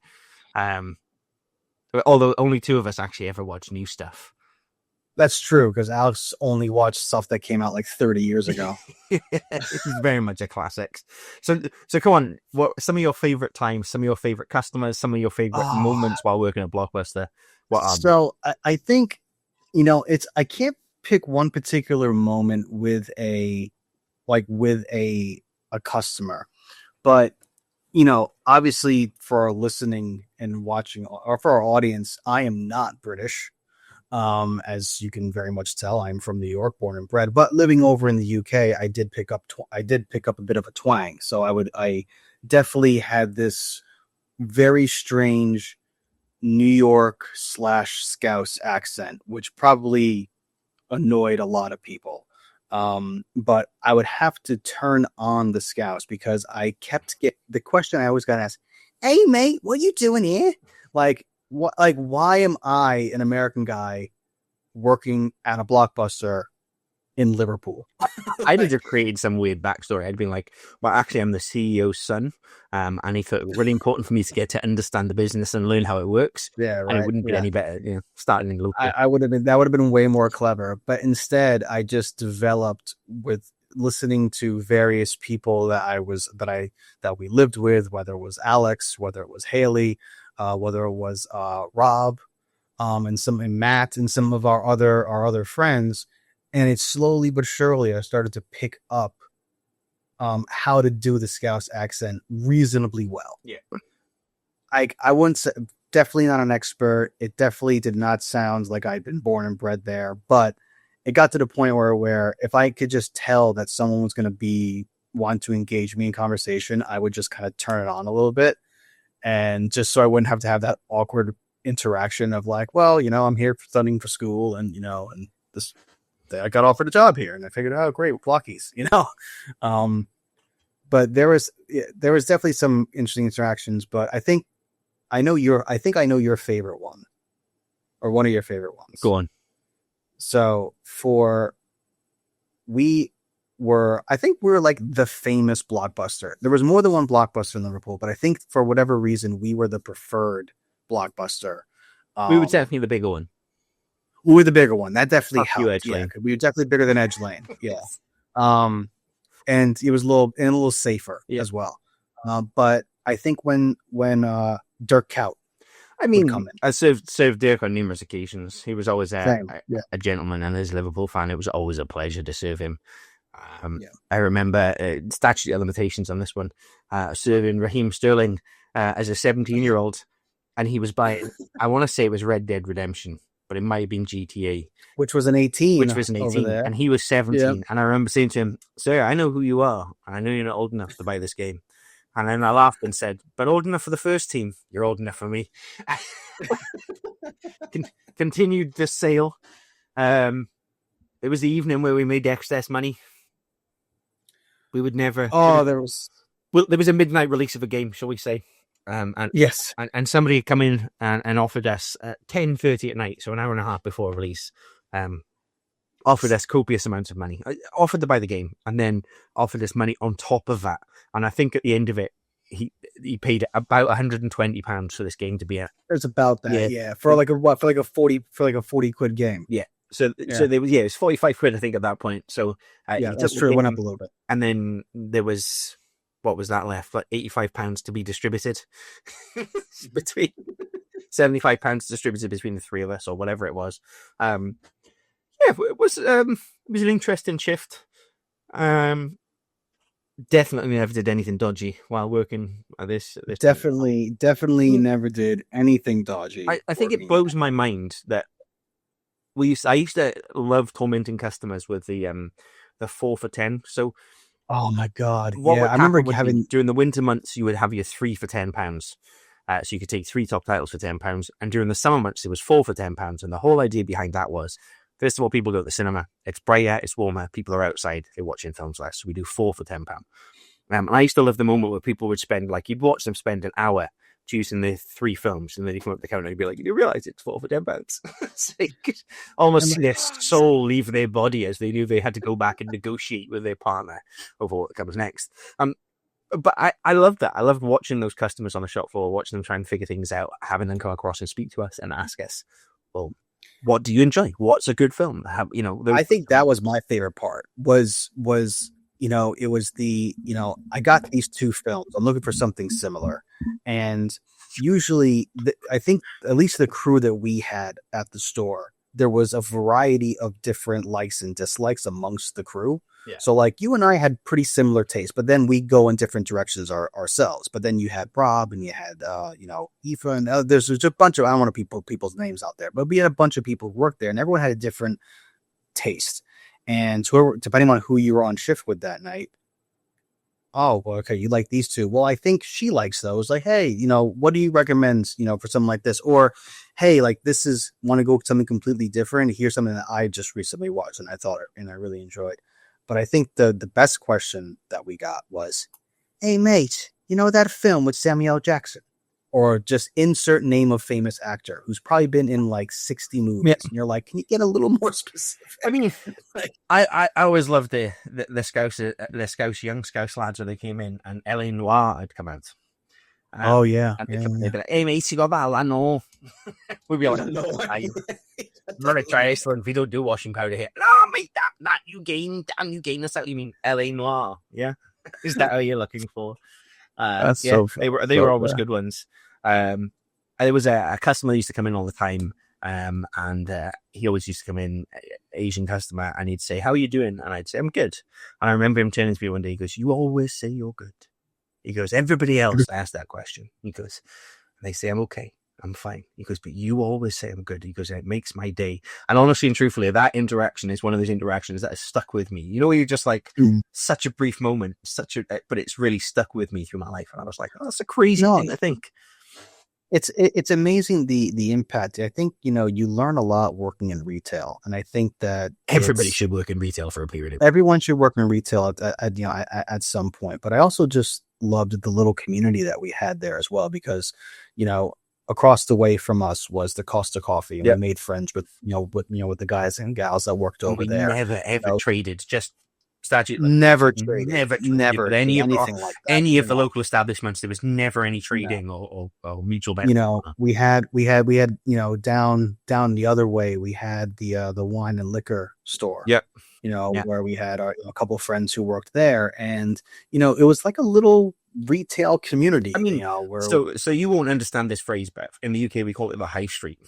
although only 2 of us actually ever watched new stuff. That's true, because Alex only watched stuff that came out like 30 years ago. It's very much a classic. So come on, what some of your favorite times, some of your favorite customers, some of your favorite moments while working at Blockbuster? I think I can't pick one particular moment with a like with a customer. But obviously for our listening and watching, or for our audience, I am not British. As you can very much tell, I'm from New York, born and bred. But living over in the UK, I did pick up a bit of a twang. So I definitely had this very strange New York / Scouse accent, which probably annoyed a lot of people. But I would have to turn on the Scouse because I kept the question I always got asked, "Hey mate, what you doing here?" Like what? Like why am I, an American guy, working at a Blockbuster in Liverpool? I'd have just created some weird backstory. I'd been like, well, actually, I'm the CEO's son, and he thought it was really important for me to get to understand the business and learn how it works. Yeah, right. And it wouldn't be any better, starting in local. I would have been, that would have been way more clever. But instead, I just developed with listening to various people that we lived with, whether it was Alex, whether it was Haley, whether it was Rob, and Matt, and some of our other friends. And it's slowly but surely I started to pick up how to do the Scouse accent reasonably well. Yeah. I wouldn't say, definitely not an expert. It definitely did not sound like I'd been born and bred there, but it got to the point where if I could just tell that someone was going to want to engage me in conversation, I would just kind of turn it on a little bit. And just so I wouldn't have to have that awkward interaction of like, well, I'm here studying for school and this, I got offered a job here and I figured, oh, great, Blockies, but there was definitely some interesting interactions, but I think I know your favorite one, or one of your favorite ones. Go on. So I think we were like the famous Blockbuster. There was more than one Blockbuster in Liverpool, but I think for whatever reason, we were the preferred Blockbuster. We were definitely the bigger one. We were the bigger one. That definitely helped. Yeah, we were definitely bigger than Edge Lane. Yeah. And it was a little safer as well. But I think when Dirk Cout, I served Dirk on numerous occasions. He was always a gentleman, and as a Liverpool fan, it was always a pleasure to serve him. I remember statute of limitations on this one, serving Raheem Sterling as a 17-year-old, and he was buying, I want to say it was Red Dead Redemption, but it might have been GTA. Which was an 18. And he was 17. Yeah. And I remember saying to him, "Sir, I know who you are. I know you're not old enough to buy this game." And then I laughed and said, "But old enough for the first team. You're old enough for me." Continued the sale. It was the evening where we made excess money. We would never... there was a midnight release of a game, shall we say. Yes. And somebody had come in and offered us at 10:30 at night, so an hour and a half before release, offered us copious amounts of money. Offered to buy the game, and then offered us money on top of that. And I think at the end of it, he paid about £120 for this game to be a... It's about that, yeah. For like a 40 quid game. Yeah. So there was, it was 45 quid, I think, at that point. So that's true. It went up a little bit. And then there was, what was that left? Like £85 to be distributed between £75 distributed between the three of us, or whatever it was. It was an interesting shift. Definitely never did anything dodgy while working at this. Definitely never did anything dodgy. I think it blows my mind that I used to love tormenting customers with the 4 for 10. So, oh my god, I remember having during the winter months you would have your 3 for £10. So you could take 3 top titles for £10, and during the summer months it was 4 for £10. And the whole idea behind that was, first of all, people go to the cinema. It's brighter, it's warmer. People are outside. They're watching films less. So we do 4 for £10. And I used to love the moment where people would spend, like, you'd watch them spend an hour choosing the 3 films, and then you come up the counter and you'd be like, "You realise it's 4 for £10?" It's like, almost see their soul leave their body as they knew they had to go back and negotiate with their partner over what comes next. But I loved that. I loved watching those customers on the shop floor, watching them try and figure things out, having them come across and speak to us and ask us, well, what do you enjoy? What's a good film? I think that was my favorite part was it was I got these 2 films. I'm looking for something similar. And usually I think at least the crew that we had at the store there was a variety of different likes and dislikes amongst the crew. Yeah. So like you and I had pretty similar tastes, but then we go in different directions ourselves. But then you had Rob and you had Aoife, and there's a bunch of, I don't want to people's names out there, but we had a bunch of people who worked there, and everyone had a different taste. And whoever, depending on who you were on shift with that night, oh, well, okay, you like these two. Well, I think she likes those. Like, hey, what do you recommend, for something like this? Or, hey, like want to go something completely different. Here's something that I just recently watched and I really enjoyed. But I think the best question that we got was, hey, mate, that film with Samuel L. Jackson? Or just insert name of famous actor who's probably been in like 60 movies. Yeah. And you're like, can you get a little more specific? I mean, I always loved the Scouse young Scouse lads when they came in, and L.A. Noire had come out. Oh yeah, and they'd be like, "Hey mate, you got that? I know." We'd be like, "No, we're gonna try this one. We don't do washing powder here." No, mate, that you gain. Damn, you gain. That's what you mean, L.A. Noire. Yeah, is that how you're looking for? That's so they were always good ones. There was a customer that used to come in all the time, and he always used to come in, Asian customer, and he'd say, "How are you doing?" And I'd say, "I'm good." And I remember him turning to me one day. He goes, "You always say you're good." He goes, "Everybody else asks that question." He goes, "They say I'm okay, I'm fine." He goes, "But you always say I'm good." He goes, "It makes my day." And honestly and truthfully, that interaction is one of those interactions that has stuck with me. You're just like, such a brief moment, but it's really stuck with me through my life. And I was like, oh, that's a crazy thing to think. It's amazing the impact. I think you learn a lot working in retail, and I think that everybody should work in retail for a period. Everyone should work in retail at some point. But I also just loved the little community that we had there as well, because across the way from us was the Costa Coffee, and we made friends with the guys and gals that worked over there. Never ever traded, just statute. Never traded. Never. Anything like that. Any of the local establishments, there was never any trading or mutual benefit. We had down the other way, we had the wine and liquor store. Yep. Where we had a couple of friends who worked there, and it was like a little retail community. I mean, so you won't understand this phrase, but in the UK we call it the high street.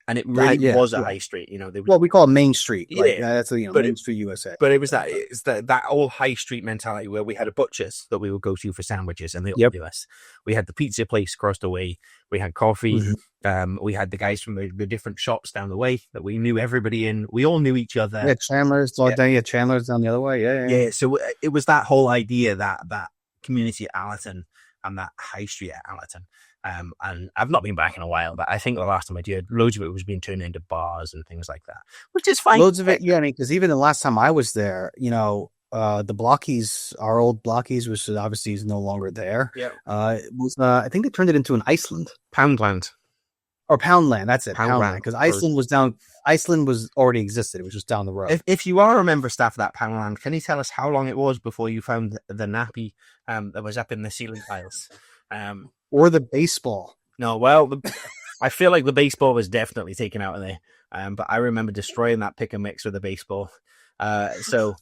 And it really was a high street, we call it Main Street. That's Main Street USA. But it was that old high street mentality where we had a butcher's that we would go to for sandwiches, and they all knew us. We had the pizza place across the way. We had coffee. Mm-hmm. We had the guys from the different shops down the way that we knew everybody in. We all knew each other. Yeah, Chandler's. Chandler's down the other way. Yeah. So it was that whole idea that community at Allerton and that high street at Allerton. And I've not been back in a while, but I think the last time I did, loads of it was being turned into bars and things like that, which is fine. Loads of it, yeah. Because even the last time I was there, the Blockies, our old Blockies, which obviously is no longer there. Yeah. It was, I think they turned it into an Iceland. Poundland. Or Poundland, that's it. Poundland. Because Iceland was down. Iceland was already existed. It was just down the road. If you are a member staff of that Poundland, can you tell us how long it was before you found the nappy that was up in the ceiling tiles? Or the baseball. No, well, I feel like the baseball was definitely taken out of there. But I remember destroying that pick and mix with the baseball. So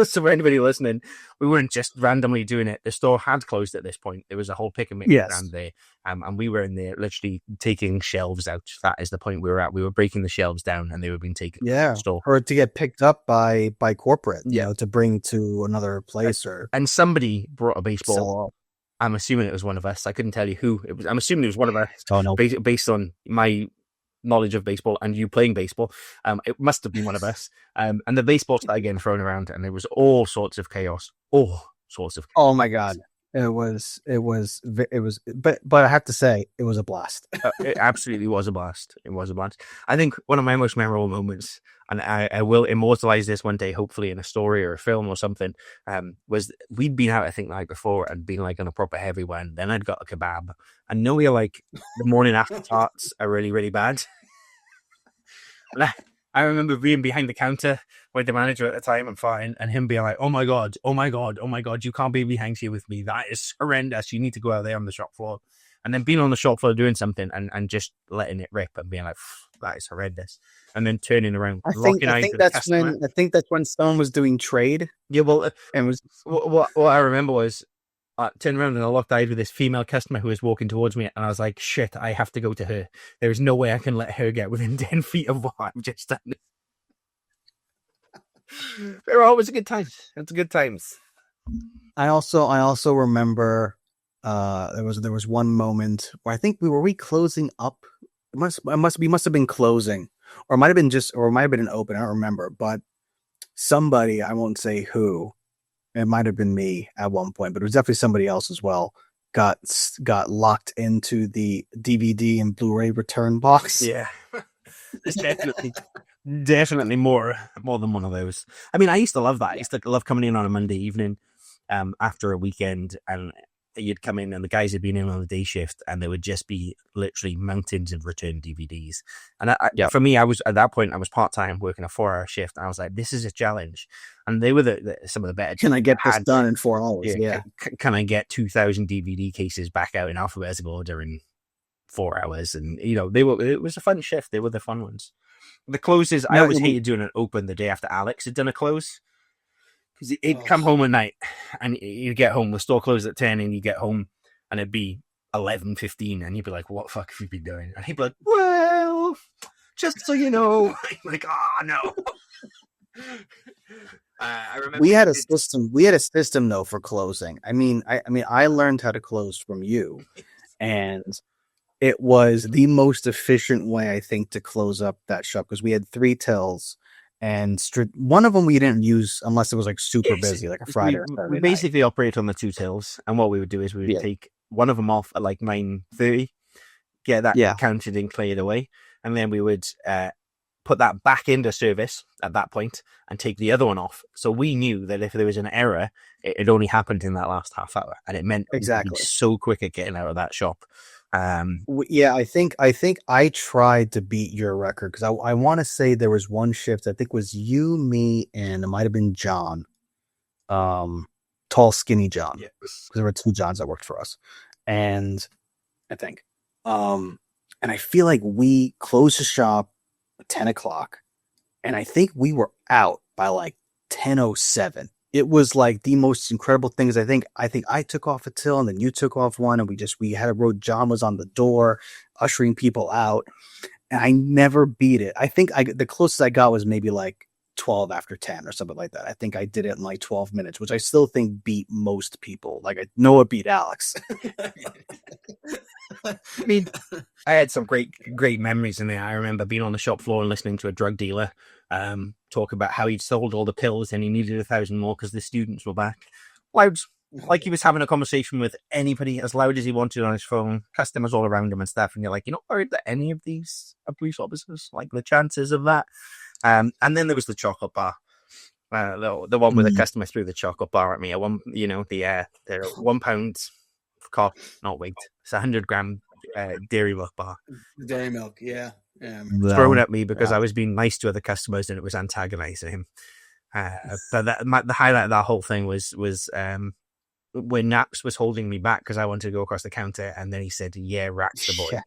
for anybody listening, we weren't just randomly doing it. The store had closed at this point. There was a whole pick and mix around there. And we were in there literally taking shelves out. That is the point we were at. We were breaking the shelves down and they were being taken to the store. Or to get picked up by corporate, to bring to another place. And somebody brought a baseball. I'm assuming it was one of us. I couldn't tell you who it was. I'm assuming it was one of us. Oh, no. Based on my knowledge of baseball and you playing baseball, it must have been one of us. And the baseball started getting thrown around, and there was all sorts of chaos. Oh my god, it was. But I have to say, it was a blast. It absolutely was a blast. It was a blast. I think one of my most memorable moments, and I will immortalize this one day, hopefully in a story or a film or something, was we'd been out, I think, the night before and been like on a proper heavy one. Then I'd got a kebab, and know you're like the morning after tarts are really, really bad. And I remember being behind the counter with the manager at the time and fine, and him being like, oh my God, you can't be behind here with me. That is horrendous. You need to go out there on the shop floor. And then being on the shop floor doing something and just letting it rip and being like, that is horrendous. And then turning around, I think that's when someone was doing trade. Yeah, well, and was what I remember was I turned around and I locked eyes with this female customer who was walking towards me, and I was like, "Shit, I have to go to her. There is no way I can let her get within 10 feet of what I've just done." They were always a good time. It's good times. I also remember there was one moment where I think we closing up. We must have been closing, or it might have been an open. I don't remember, but somebody, I won't say who, it might have been me at one point, but it was definitely somebody else as well, got locked into the DVD and Blu-ray return box. Yeah. There's definitely more than one of those. I mean, I used to love that. I used to love coming in on a Monday evening after a weekend, and you'd come in and the guys had been in on the day shift, and there would just be literally mountains of return DVDs. And for me, I was at that point, I was part-time working a 4-hour shift, and I was like, this is a challenge. And they were some of the better. Can I get this done in 4 hours? Yeah. Can I get 2,000 DVD cases back out in alphabetical order in 4 hours? And it was a fun shift. They were the fun ones. The closes, I always hated doing an open the day after Alex had done a close. Because he'd come home at night, and you'd get home, the store closed at 10, and you get home, and it'd be 11:15, and you'd be like, what the fuck have you been doing? And he'd be like, well, just so you know. I'm like, oh, no. I remember we had a system though for closing. I mean, I learned how to close from you, and it was the most efficient way, I think, to close up that shop, because we had 3 tills. And one of them we didn't use unless it was like super busy, like a Friday or Saturday. We basically operate on the 2 tills, and what we would do is we would take one of them off at like 9:30, get that counted and cleared away, and then we would put that back into service at that point and take the other one off. So we knew that if there was an error, it only happened in that last half hour, and it meant exactly so quick at getting out of that shop. I think I tried to beat your record, because I want to say there was one shift, I think it was you, me, and it might have been John, tall skinny John, because there were 2 Johns that worked for us, and I think and I feel like we closed the shop at 10 o'clock, and I think we were out by like 10:07. It was like the most incredible things. I think I took off a till, and then you took off one, and we had a road. John was on the door ushering people out, and I never beat it. I think the closest I got was maybe like 12 after 10 or something like that. I think I did it in like 12 minutes, which I still think beat most people. Like I know it beat Alex. I mean, I had some great memories in there. I remember being on the shop floor and listening to a drug dealer talk about how he'd sold all the pills and he needed 1,000 more because the students were back. Loud, like he was having a conversation with anybody, as loud as he wanted on his phone, customers all around him and stuff. And you're like, you're not worried that any of these are police officers? Like the chances of that. And then there was the chocolate bar. The one where the customer threw the chocolate bar at me. The £1 cost, not weight. It's 100-gram dairy milk bar. Dairy milk, yeah. Thrown at me because I was being nice to other customers and it was antagonizing him. But the highlight of that whole thing was when Naps was holding me back because I wanted to go across the counter, and then he said, "Yeah, Rack's the boy." Yeah.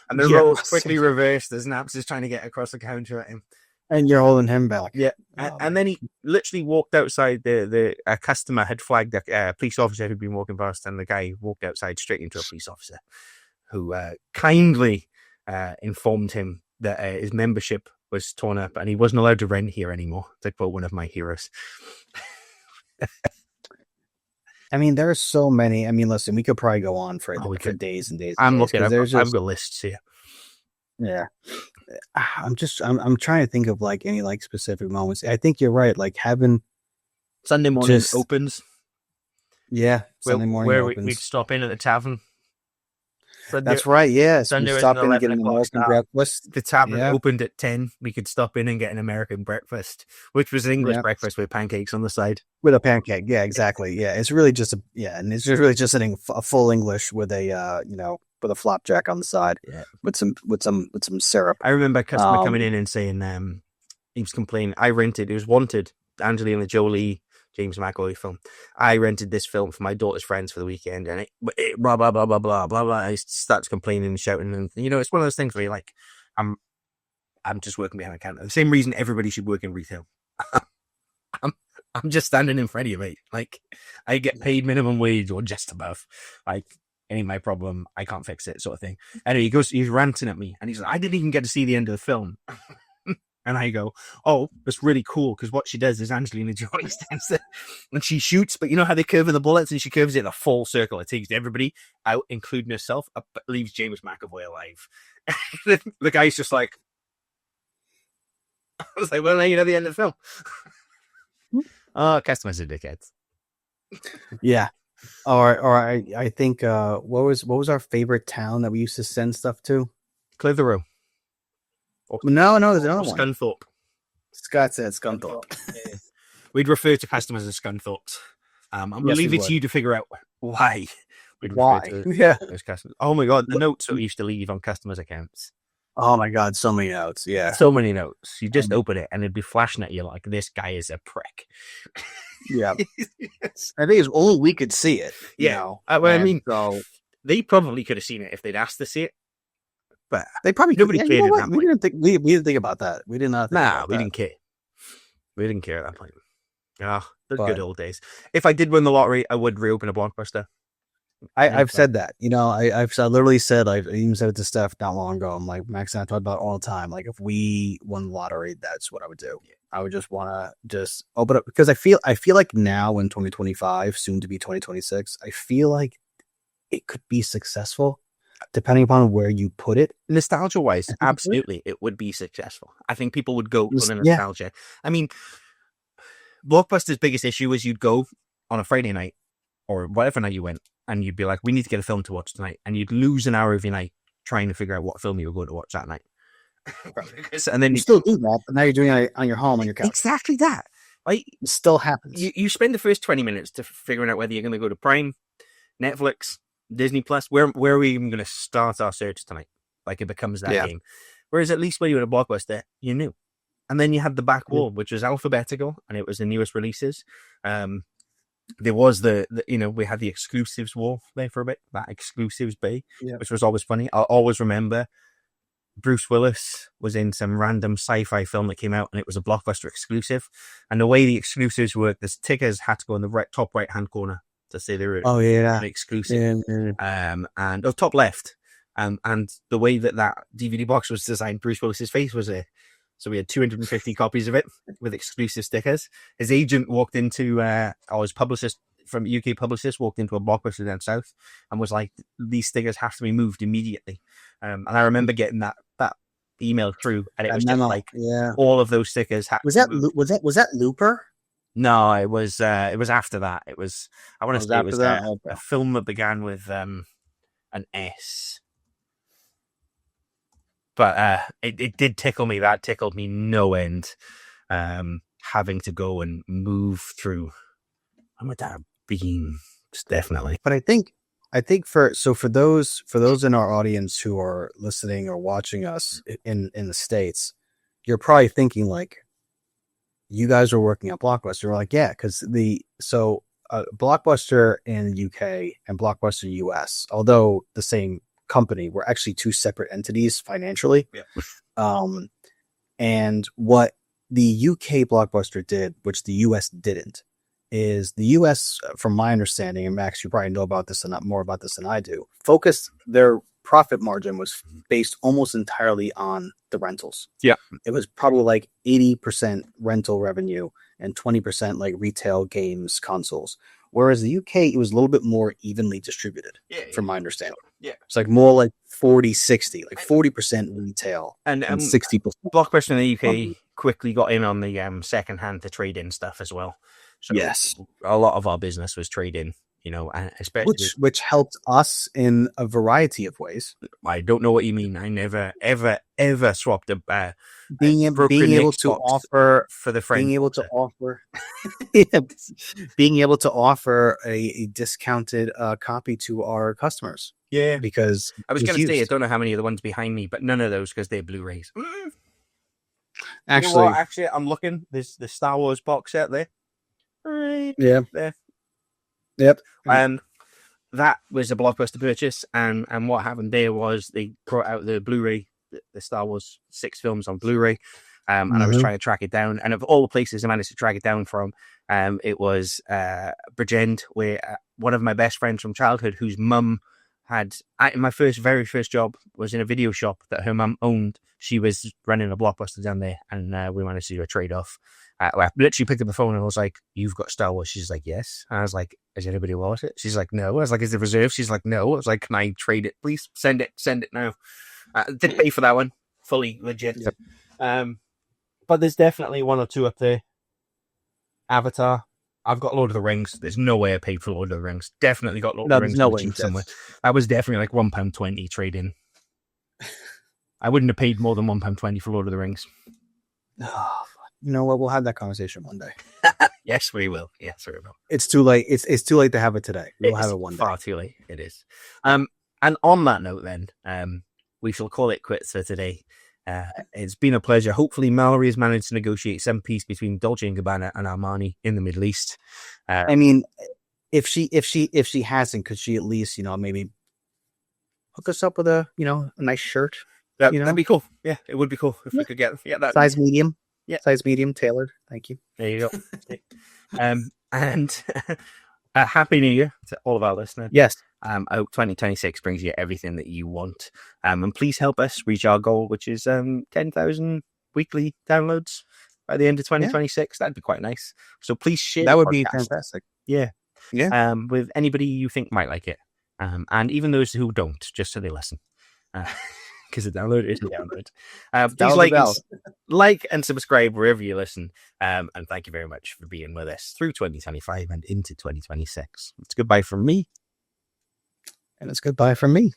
And the roles quickly reversed as Naps is trying to get across the counter at him. And you're holding him back. Yeah. And then he literally walked outside. A customer had flagged a police officer who'd been walking past, and the guy walked outside straight into a police officer who kindly informed him that his membership was torn up and he wasn't allowed to rent here anymore. To quote one of my heroes. I mean, there are so many. I mean, listen, we could probably go on for days and days. I'm looking. I've got lists here. Yeah, I'm trying to think of like any like specific moments. I think you're right. Like having Sunday morning opens. Yeah, Sunday morning where opens. we'd stop in at the tavern. That's right. Yeah, Sunday we stop in and get an American breakfast. The tavern opened at 10. We could stop in and get an American breakfast, which was an English breakfast with pancakes on the side. With a pancake, yeah, exactly. Yeah, it's really just and it's just really just a full English with a with a flapjack on the side, with some syrup. I remember a customer coming in and saying he was complaining. I rented. It was Wanted, Angelina Jolie, James McAvoy film. I rented this film for my daughter's friends for the weekend, and it blah blah blah blah blah blah blah. He starts complaining and shouting, and it's one of those things where you're like, I'm just working behind a counter. The same reason everybody should work in retail. I'm just standing in front of you, mate. Like, I get paid minimum wage or just above. Like, it ain't my problem. I can't fix it, sort of thing. Anyway, he's ranting at me, and he's like, I didn't even get to see the end of the film. And I go, oh, that's really cool, because what she does is Angelina Jolie stands there and she shoots, but you know how they curve in the bullets, and she curves it in a full circle. It takes everybody out, including herself, but leaves James McAvoy alive. The guy's just like, I was like, well, now you know the end of the film. Oh, customers are dickheads. Yeah. Or I think what was our favorite town that we used to send stuff to? Clitheroe. No, there's another one. Scunthorpe. Scott said Scunthorpe. Yeah. We'd refer to customers as Scunthorpes. I'm going to leave it to you to figure out why. Yeah. Those customers. Oh my god, the notes that we used to leave on customers' accounts. Oh my god, so many notes. Yeah. So many notes. You just open it and it'd be flashing at you like, this guy is a prick. Yeah. I think it's only we could see it. Yeah. So they probably could have seen it if they'd asked to see it. But they probably nobody cared. You know what? We didn't think about that. We did not think about we that. didn't care. We didn't care at that point. The good old days. If I did win the lottery, I would reopen a Blockbuster. I've said that. You know, I've literally said, I've even said it to Steph not long ago. I'm like, Max and I talk about it all the time. Like, if we won the lottery, that's what I would do. Yeah. I would just want to just open up, because I feel like now in 2025, soon to be 2026, I feel like it could be successful depending upon where you put it. Nostalgia wise, absolutely, it would be successful. I think people would go for the nostalgia. Yeah. I mean, Blockbuster's biggest issue was you'd go on a Friday night or whatever night you went, and you'd be like, we need to get a film to watch tonight. And you'd lose an hour of your night trying to figure out what film you were going to watch that night. And then you still do that, but now you're doing it on your home, on your couch. Exactly that. Like, it still happens. You spend the first 20 minutes to figuring out whether you're going to go to Prime, Netflix, Disney Plus. Where are we even going to start our search tonight? Like, it becomes that game. Whereas at least when you were at a Blockbuster, you knew. And then you had the back wall, which was alphabetical, and it was the newest releases. There was we had the exclusives wall there for a bit, that exclusives bay, which was always funny. I'll always remember Bruce Willis was in some random sci-fi film that came out, and it was a Blockbuster exclusive. And the way the exclusives worked, the tickers had to go in the top right-hand corner to say they were an exclusive. And top left. And the way that DVD box was designed, Bruce Willis's face was there. So we had 250 copies of it with exclusive stickers. His agent walked into, or his publicist from UK publicist walked into a Blockbuster down south and was like, these stickers have to be moved immediately. And I remember getting that email through, and it was just like, all of those stickers had was that Looper? No, it was after that. It was, I want to say it was a film that began with an S. But it did tickle me. That tickled me no end. Having to go and move through. I'm with that beam, definitely. But I think for those in our audience who are listening or watching us in the States, you're probably thinking like, you guys are working at Blockbuster. We're like, yeah, because Blockbuster in the UK and Blockbuster US, although the same company, were actually two separate entities financially. And what the UK Blockbuster did, which the US didn't, is the US, from my understanding, and Max, you probably know about this and not more about this than I do, focused their profit margin was based almost entirely on the rentals. Yeah. It was probably like 80% rental revenue and 20% like retail, games, consoles. Whereas the UK, it was a little bit more evenly distributed, from my understanding. Yeah. It's like more like 40-60, like 40% retail and 60%. Blockbuster in the UK quickly got in on the second-hand to trade-in stuff as well. So yes. A lot of our business was trade-in, and especially which helped us in a variety of ways. I don't know what you mean. I never, ever, ever swapped a being able to offer for the friend. Being able to offer a discounted copy to our customers. Yeah, because I was going to say, I don't know how many of the ones behind me, but none of those because they're Blu-rays. Actually, I'm looking. There's the Star Wars box set there. Right. Yeah. There. Yep. That was a Blockbuster purchase, and what happened there was they brought out the Blu-ray, the Star Wars 6 films on Blu-ray, And I was trying to track it down. And of all the places I managed to track it down from, it was Bridgend, where one of my best friends from childhood, whose mum had, my very first job was in a video shop that her mum owned. She was running a Blockbuster down there, and we managed to do a trade-off. I literally picked up the phone and I was like, "You've got Star Wars?" She's like, "Yes." And I was like, "Has anybody bought it?" She's like, "No." I was like, "Is it reserved?" She's like, "No." I was like, "Can I trade it, please? Send it now." Did pay for that one, fully legit. Yep. But there's definitely one or two up there. Avatar. I've got Lord of the Rings. There's no way I paid for Lord of the Rings. Definitely got Lord of the Rings no way somewhere. That was definitely like £1.20 trade-in. I wouldn't have paid more than £1.20 for Lord of the Rings. Oh, you know what? We'll have that conversation one day. Yes, we will. Yes, we will. It's too late. It's too late to have it today. We'll have it one day. Far too late. It is. And on that note, then, we shall call it quits for today. It's been a pleasure. Hopefully, Mallory has managed to negotiate some peace between Dolce and Gabbana and Armani in the Middle East. I mean, if she hasn't, could she at least, maybe hook us up with a nice shirt? That'd be cool. Yeah, it would be cool if we could get that size medium. Yeah, size medium, tailored. Thank you. There you go. And a happy New Year to all of our listeners. Yes. I hope 2026 brings you everything that you want. And please help us reach our goal, which is 10,000 weekly downloads by the end of 2026. That'd be quite nice. So please share. That would be fantastic. Yeah. Yeah. With anybody you think might like it. And even those who don't, just so they listen. Because the download is a download. Please like and subscribe wherever you listen. And thank you very much for being with us through 2025 and into 2026. It's goodbye from me. And it's goodbye from me.